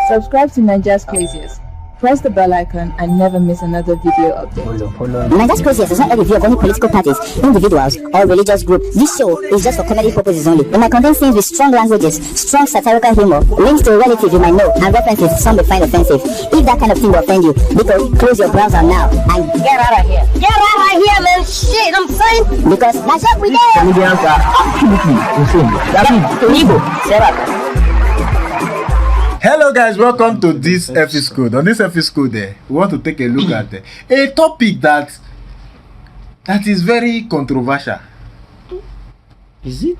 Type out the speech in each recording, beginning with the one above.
Subscribe to Nigeria's Craziest. Press the bell icon and never miss another video update. Nigeria's Craziest is not a review of any political parties, individuals, or religious group. This show is just for comedy purposes only. It might contain scenes with strong languages, strong satirical humor, links to a relative you might know, and references some may find offensive. If that kind of thing will offend you, because close your browser now and get out of here. Get out of here, man! Shit, I'm saying! Because that's what we do! Comedians are absolutely insane. That means Hello guys, welcome to this episode. On this episode, we want to take a look at a topic that is very controversial. Is it?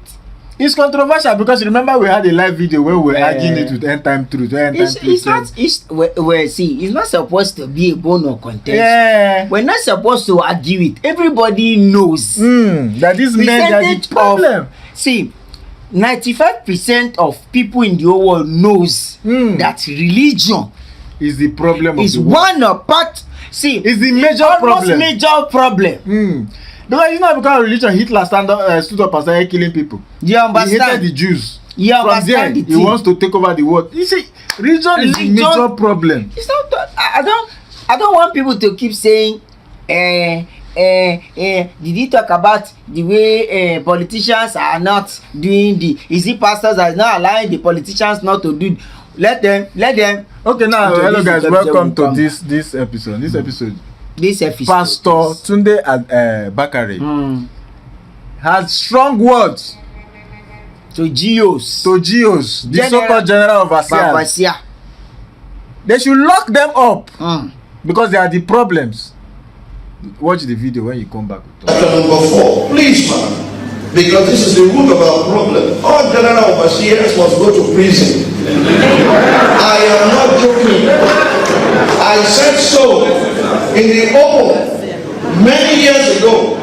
It's controversial because remember we had a live video where we were arguing it with End Time Truth. It's not supposed to be a bone of contention. Yeah. We're not supposed to argue it. Everybody knows that this man has a problem. 95% of people in the whole world knows that religion is the problem. Is one of part. It's the major problem. Major problem. Because you know, because of religion, Hitler stood up and started killing people. You understand? He hated the Jews. You From understand there, he wants to take over the world. You see, religion is the major problem. It's not. I don't want people to keep saying, did he talk about the way politicians are not doing is it pastors are not allowing the politicians not to do? Let them. Okay, now hello guys, welcome to this episode. This episode, Pastor Tunde Bakare has strong words to GOs, the so-called general overseer. They should lock them up because they are the problems. Watch the video when you come back. Chapter number 4, please, man, because this is the root of our problem. All general overseers must go to prison. I am not joking. I said so in the open many years ago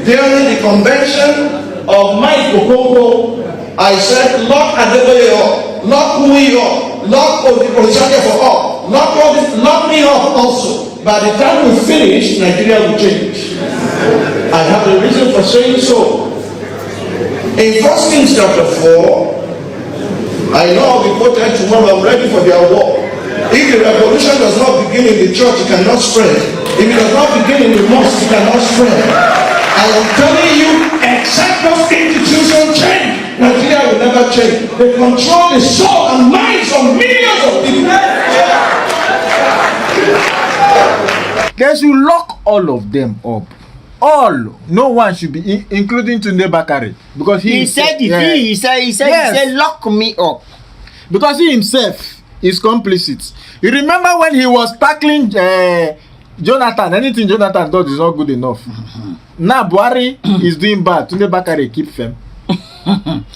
during the convention of Mike Okonkwo. I said, lock Adebayo up, lock Kumi up, lock Orisake for up, lock me up also. By the time we finish, Nigeria will change. I have a reason for saying so. In 1 Kings chapter 4, I know I'll be quoted tomorrow, I'm ready for their war. If the revolution does not begin in the church, it cannot spread. If it does not begin in the mosque, it cannot spread. I am telling you, except those institutions change, Nigeria will never change. They control the soul and minds of millions of people. They should lock all of them up. No one should be, including Tunde Bakare, because he said lock me up, because he himself is complicit. You remember when he was tackling Jonathan? Anything Jonathan does is not good enough. Now Buhari is doing bad. Tunde Bakare keep firm.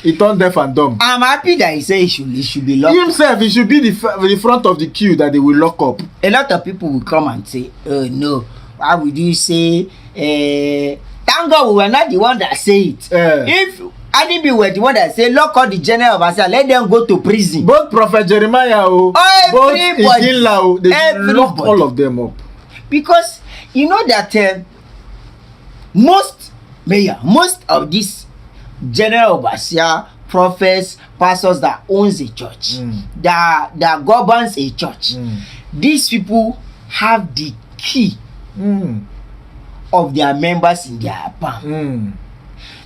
He turned deaf and dumb. I'm happy that he said he should be locked. Himself, he should be the front of the queue that they will lock up. A lot of people will come and say, "Oh no, why would you say?" Thank God we were not the one that say it. If Adibi were the one that say lock all the general officer, let them go to prison. Both Prophet Jeremiah, both Iginla, they lock all of them up. Because you know that most of these general overseer, prophets, pastors that owns a church, that governs a church, these people have the key of their members in their palm.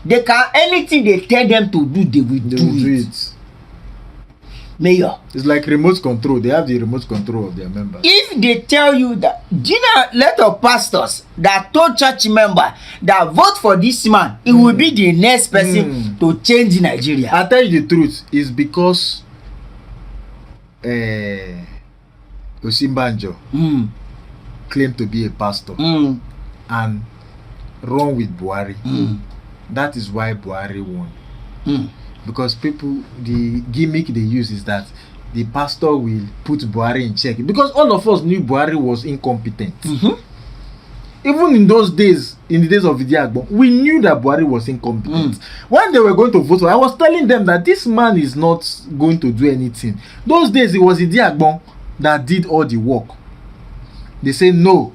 They can, anything they tell them to do, they will do it. Mayor, it's like remote control. They have the remote control of their members. If they tell you that, do you know, lot of pastors that told church member that vote for this man, it will be the next person to change Nigeria. I tell you the truth, it's because Osimbanjo claimed to be a pastor and run with Buhari. That is why Buhari won. Because people, the gimmick they use is that the pastor will put Buhari in check. Because all of us knew Buhari was incompetent. Even in those days, in the days of Idiagbon, we knew that Buhari was incompetent. When they were going to vote, I was telling them that this man is not going to do anything. Those days, it was Idiagbon that did all the work. They say no.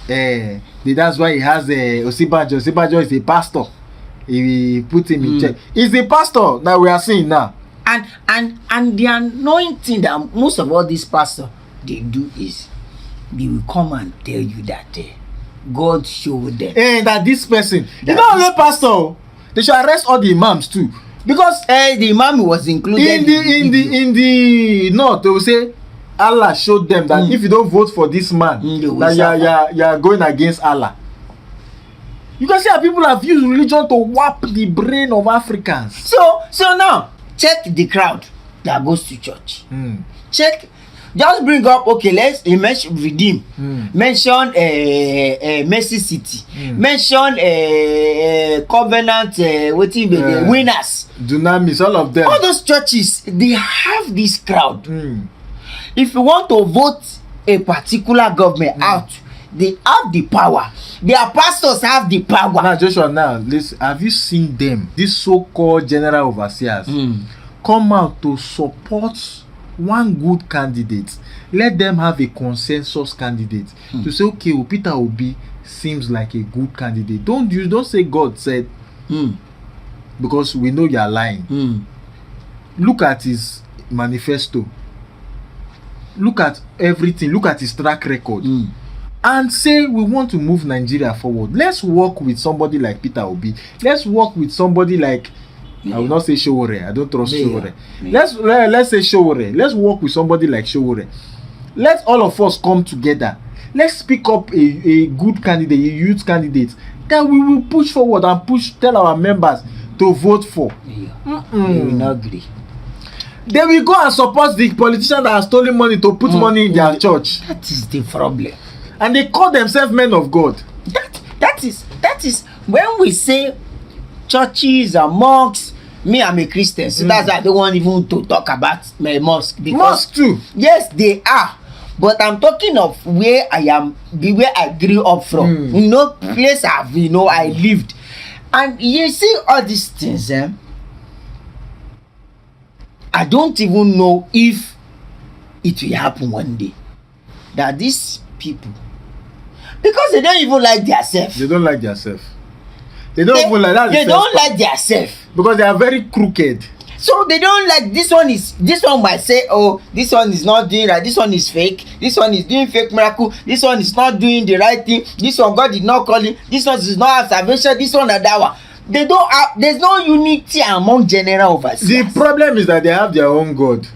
That's why he has Osinbajo. Osinbajo is a pastor. He put him in check. He's the pastor that we are seeing now. And the anointing that most of all these pastors they do is they will come and tell you that God showed them. And that this person, you know, only pastor, they should arrest all the imams too, because the imam was included in the north. They will say Allah showed them that if you don't vote for this man, that you are going against Allah. You can see how people have used religion to warp the brain of Africans. So now check the crowd that goes to church. Check. Just bring up, okay, let's mention Redeem, mention Mercy City, mention Covenant, Winners, Dunamis, all of them. All those churches, they have this crowd. If you want to vote a particular government out, they have the power. Their pastors have the power. Now, Joshua, listen, have you seen them, these so-called general overseers, come out to support one good candidate? Let them have a consensus candidate to say, okay, Peter Obi seems like a good candidate. Don't say God said, because we know you are lying. Look at his manifesto, look at everything, look at his track record, and say we want to move Nigeria forward. Let's work with somebody like Peter Obi. Let's work with somebody like, I will not say Showore. I don't trust Showore. Let's say Showore. Let's work with somebody like Showore. Let all of us come together. Let's pick up a good candidate, a youth candidate that we will push forward and tell our members to vote for. They will not agree. They will go and support the politician that has stolen money to put money in their church. That is the problem. And they call themselves men of God. That is when we say churches and mosques. Me, I'm a Christian, so that's why I don't want even to talk about my mosque. Because mosque too. Yes, they are. But I'm talking of where I am, where I grew up from. You know, place I lived. And you see all these things, I don't even know if it will happen one day. That these people, because they don't even like themselves. They don't like themselves. They don't even like that. They don't like themselves. Because they are very crooked. So they don't like this one might say, oh, this one is not doing right, this one is fake, this one is doing fake miracle, this one is not doing the right thing, this one God did not call him, this one is not have salvation, this one and that one. They don't have, there's no unity among general overseers. The problem is that they have their own God.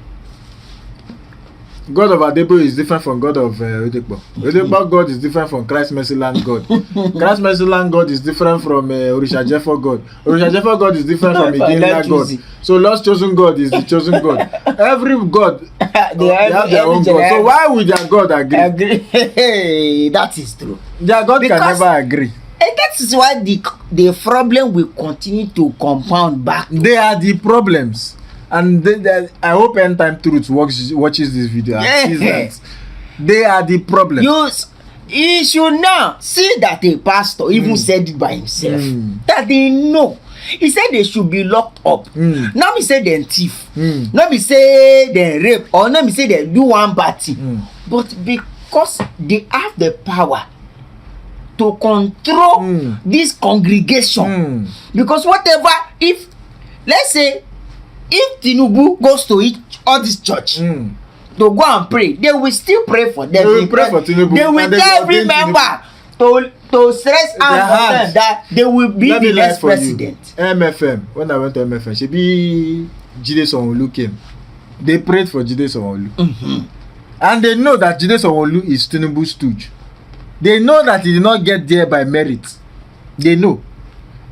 God of Oyedepo is different from God of Oyedepo. Oyedepo God is different from Christ Mercy Land God. Christ Mercy Land God is different from Orisha Jeffo God. Orisha Jeffo God is different from Idinla God. So Lord's chosen God is the chosen God. Every God, they have their own God. So why would their God agree? That is true. Their God can never agree. And that is why the problem will continue to compound back. They are the problems. And I hope End Time Truth watches this video and sees that they are the problem. You should now see that a pastor even said it by himself. That they know. He said they should be locked up. Not me say they thief. Not me say they rape. Or not me say they do one party. But because they have the power to control this congregation. Because whatever, if, let's say, if Tinubu goes to all this church to go and pray, they will still pray for them. They will pray for Tinubu. They will tell every member to stress out on them that they will be the next president. MFM, when I went to MFM, she be Jide Sanwo-Olu came. They prayed for Jide Sanwo-Olu. And they know that Jide Sanwo-Olu is Tinubu's stooge. They know that he did not get there by merit. They know.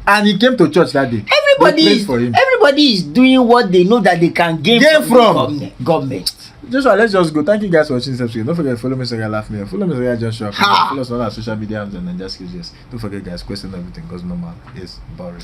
And he came to church that day. Everybody is doing what they know that they can gain from government. Joshua, let's just go. Thank you guys for watching this episode. Don't forget to follow me so you can laugh me. Follow me so you can Joshua. Follow us on our social media and just don't forget guys, question everything because normal is boring.